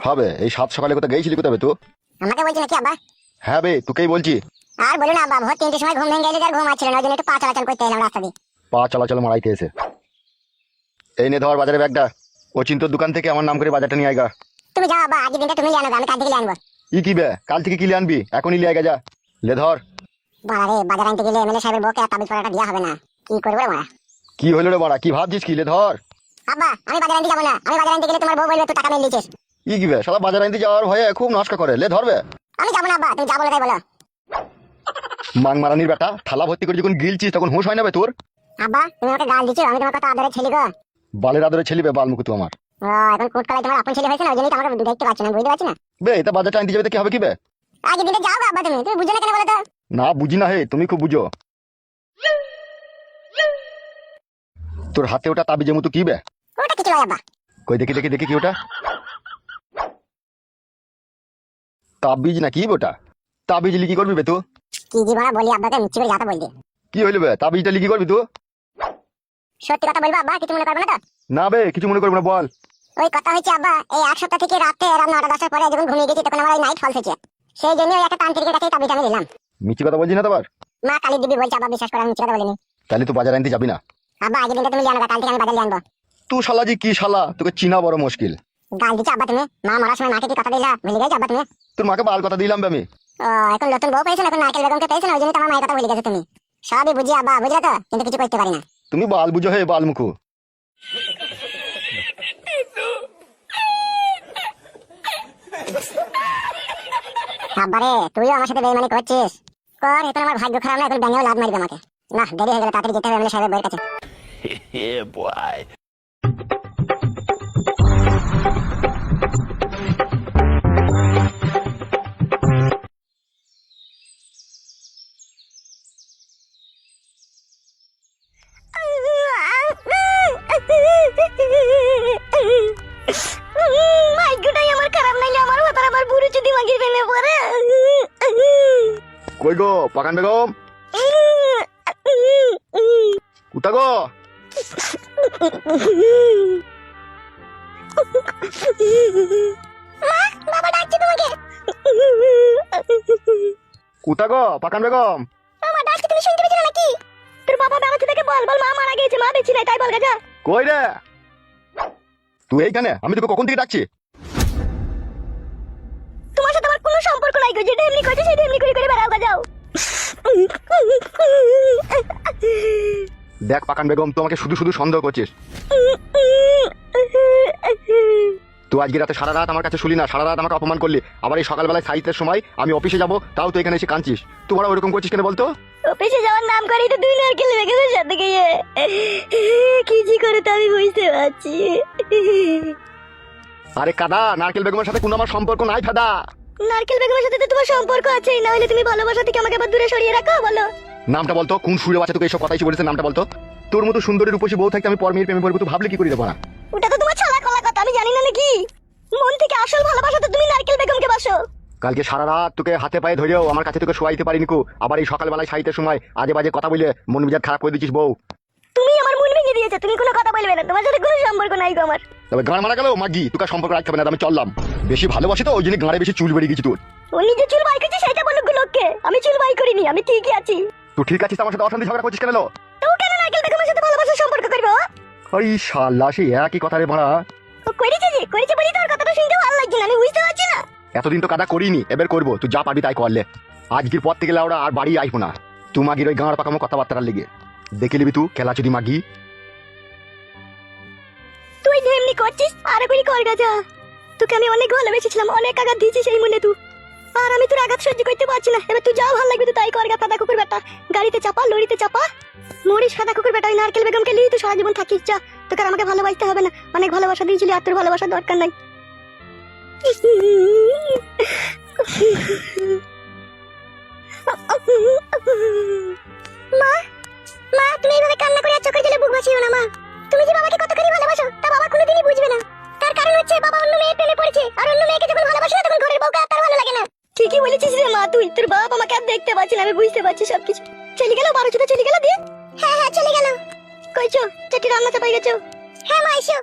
হবে এই সাত সকালে কোথায় গেছিলি কোথায় তুই? আমাকে বলছি নাকি আব্বা? হ্যাঁ বে তোকেই বলছি। আর বলো না আব্বা, ভোর 3টের সময় ঘুম ভেঙে গেছে আর ঘুম আসছিল না, ওই জন্য একটু পা চলাচল করতে এলাম রাস্তা দিয়ে। পা চলাচল মারাইতে এসে এই নে ধর বাজারে ব্যাগটা। ও চিন্তর দোকান থেকে আমার নাম করে বাজারটা নিয়ে আয়গা। তুমি যাও আব্বা, আজকের দিনটা তুমি জানো, আমি কাল থেকে নিয়ে আনবো। ই কি বে কাল থেকে কি লিয়ে আনবি? এখনই লিয়ে আয়গা যা। লে ধর। বাড়া রে, বাজার আনতে গেলে এমএলএ সাহেবের বউকে তাবিজ পড়াটা দেওয়া হবে না, কি করবো রে মারা? কি হলো রে বড়া, কি ভাবছিস কি? লে ধর। আব্বা আমি বাজার আনতে যাবো না, আমি বাজার আনতে গেলে তোমার বউ বলবে তুই টাকা মেরে লিছিস। ই কি বে শালা বাজার আনতে যাওয়ার ভয়ে খুব নষ্ট করে। লে ধরবে। আমি যাবো না আব্বা, তুমি যা বলো তাই বলো। মাং মারানির বেটা, থালা ভর্তি করে যখন গিলছিস তখন হুঁশ হয় না বে তোর? আব্বা তুমি আমাকে গাল দিচ্ছ, আমি তোমার কথা আদরের ছেলে গো। বালের আদরে ছেলে বে বালমুকু তুই আমার। ও এখন কুটকালাই তোমার আপন ছেলে হয়েছে না, ওই জন্যই তো আমাকে দেখতে পাচ্ছ না, বুঝতে পারছি না। বে এটা বাজারটা আনতে যাবে তো কি হবে কি বে? আজকের দিনটা যাও গো আব্বা, তুমি তুমি বুঝো না কেন বলো তো? না বুঝি না হে, তুমি খুব বুঝো। তোর হাতে ওটা তাবিজের মতো কি বে? ওটা কিছু নয় আব্বা। কই দেখি দেখি দেখি কি ওটা? তাবিজ না কি ওটা? তাবিজ লিখি করবি বে তুই? কি জীবনা বলি আব্বাকে, মিচ্ছি করে যাতা বললি। কি হইল বে তাবিজটা লিখি করবি তুই? সত্যি কথা বলবো আব্বা, কিছু মনে করবে না তো? না বে কিছু মনে করবি না বল। ওই কথা হচ্ছে আব্বা, এই এক সপ্তাহ থেকে রাতে রাত 9টা 10টার পরে যখন ঘুমিয়ে গেছি তখন আমার নাইট ফলস হয়েছে, সেই জন্য ওই একটা তান্ত্রিকের কাছে তাবিজ আমি নিলাম। মিছি কথা বলছি না তো আবার? মা কালী দেবী বলছে আব্বা, বিশ্বাস করে আমি মিথ্যে কথা বলিনি। তাহলে তুই বাজার আনতে যাবি না? আব্বা আজকের দিনটা তুমি জানো, কাল থেকে আমি বাজার নিয়ে আনবো। তুই শালা জি কি শালা, তোকে চিনা বড় মুশকিল। গাল দিচ্ছ আব্বা তুমি, মা মারার সময় মাকে কি কথা দিলা ভুলে গেছো আব্বা তুমি? তোর মাকে বাল কথা দিলাম বে আমি। ও এখন নতুন বউ পেয়েছো, এখন নারকেল বেগমকে পেয়েছো না, ওই জন্য তো আমার মায়ের কথা ভুলে গেছো তুমি। সবই বুঝি আব্বা, বুঝলে তো, কিন্তু কিছু করতে পারি না। তুমি বাল বুঝো হে বাল মুখু। আব্বারে তুইও আমার সাথে বেইমানি করছিস, কর, এখন আমার ভাগ্য খারাপ না, এখন ব্যাঙেও লাদ মারবে আমাকে। না দেরি হয়ে গেল, তাড়াতাড়ি যেতে হবে এমএলএ সাহেবের বউয়ের কাছে। Yeah, boy. ভাগ্যটাই আমার খারাপ, নাইলে আমার মাথার আবার বুড়ো চুদি মাগিয়ে ফেলে পড়ে। কই গো পাকান বেগম? কুতা গো? বাবা ডাকছে তোমাকে। কুতা গো পাকান বেগম? বাবা ডাকছে, তুমি শুনতে পেয়েছো নাকি? তোর বাবা বেড়াতে থেকে বল বল, মা মারা গেছে, মা বেঁচে নাই, তাই বল গাজা। কই রে তুই এইখানে? আমি তোকে কখন থেকে ডাকছি? তোমার সাথে আমার কোনো সম্পর্ক নাই গো, যেটা এমনি করছে সেটা এমনি করে করে বেড়াও গাজাও। দেখ পাকান বেগম, তুই আমাকে শুধু শুধু সন্দেহ করছিস। তুই আজকে রাতে সারা রাত আমার কাছে শুলি না, সারা রাত আমাকে অপমান করলি, আবার এই সকালবেলায় সাহিত্যের সময় আমি অফিসে যাবো তাও তুই এখানে এসে কাঁদছিস। তোমরা ওরকম করছিস কেন বলতো? অফিসে যাওয়ার নাম করেই তো দুই নারকেল বেগমের সাথে গিয়ে কি জি করে তো আমি বুঝতে পারছি। আরে কাদা, নারকেল বেগমের সাথে কোনো আমার সম্পর্ক নাই ফাদা। নারকেল বেগমের সাথে তো তোমার সম্পর্ক আছে, না হলে তুমি ভালোবাসা থেকে আমাকে আবার দূরে সরিয়ে রাখো, বলো। নামটা বলতো, কোন সুরে বাচ্চা তোকে এইসব কথা এসে বলেছে? নামটা বলতো। তোর মতো সুন্দরী রূপসী বউ থাকতে আমি পরমের প্রেমে পড়বো, তুই ভাবলে কি করে দেবো না? ওটা তো তোমার ছাড়া কলা কথা, আমি জানি না নাকি? মন থেকে আসল ভালোবাসা তো তুমি নারকেল বেগমকে বাসো। কালকে সারা রাত তোকে হাতে পায়ে ধরেও আমার কাছে তোকে শোয়াইতে পারিনি কো, আবার এই সকালবেলায় সাহিত্যের সময় আজে বাজে কথা বলে মন মেজাজ খারাপ করে দিচ্ছিস বউ। তুমি আমার মন ভেঙে দিয়েছো, তুমি কোনো কথা বলবে না, তোমার সাথে কোনো সম্পর্ক নাই গো আমার। তবে গান মারা গেল মাগি, তোকে সম্পর্ক রাখতে হবে না, আমি চললাম। বেশি ভালোবাসি তো ওই জন্য গাঁড়ে বেশি চুল বেরিয়ে গেছি তোর। ও নিজে চুল বাই করছে সেটা বলো লোককে, আমি চুল বাই করিনি, আমি ঠিকই আছি। তুই ঠিক আছিস? আমার সাথে অশান্তি ঝগড়া করছিস কেন? তো কেন নারকেল বেগমের সাথে ভালোবাসার সম্পর্ক করবো? ওই শালা সেই একই কথা রে মারা। ও করেছে যে করেছে বলি তোর কথাটা শুনতে ভালো লাগছে না, আমি বুঝতে পারছি না। এতদিন তো কাদা করিনি, এবার করবো, তুই যা পারবি তাই করলে। আজকের পর থেকে ওরা আর বাড়ি আইবো না। তুই মাগির ওই গাঁড় পাকামো কথাবার্তার লেগে দেখে নিবি তুই খেলা চুদি মাগি। তুই যেমনি করছিস আরে করি কর গাজা, তোকে আমি অনেক ভালোবেসেছিলাম, অনেক আঘাত দিয়েছি সেই মনে তুই, আর আমি তোর আঘাত সহ্য করতে পারছি না। এবার তুই যা ভালো লাগবে তুই তাই কর গা, ফাদা কুকুর বেটা, গাড়িতে চাপা লরিতে চাপা মরিস ফাদা কুকুর বেটা। ওই নারকেল বেগমকে নিয়ে তুই সারা জীবন থাকিস, যা, তোকে আর আমাকে ভালোবাসতে হবে না, অনেক ভালোবাসা দিয়েছিলি, আর তোর ভালোবাসার দরকার নাই। মা মা তুমি এইভাবে কান্না করে আর চোখের জলে বুক ভাসিও না মা, তুমি যে বাবাকে কতখানি ভালোবাসো তা বাবা কোনোদিনই বুঝবে না। তার কারণ হচ্ছে বাবা অন্য মেয়ের প্রেমে পড়েছে, আর অন্য মেয়েকে যখন ভালোবাসে না তখন ঘরের বউকে আর তার ভালো লাগে না। ঠিকই বলেছিস রে মা, তুই তোর বাপ আমাকে আর দেখতে পাচ্ছি না, আমি বুঝতে পারছি সবকিছু। চলে গেল বারো চলে গেল দিয়ে। হ্যাঁ হ্যাঁ চলে গেল। কইছো চাটি রান্না চাপাই গেছো? হ্যাঁ মা এসো।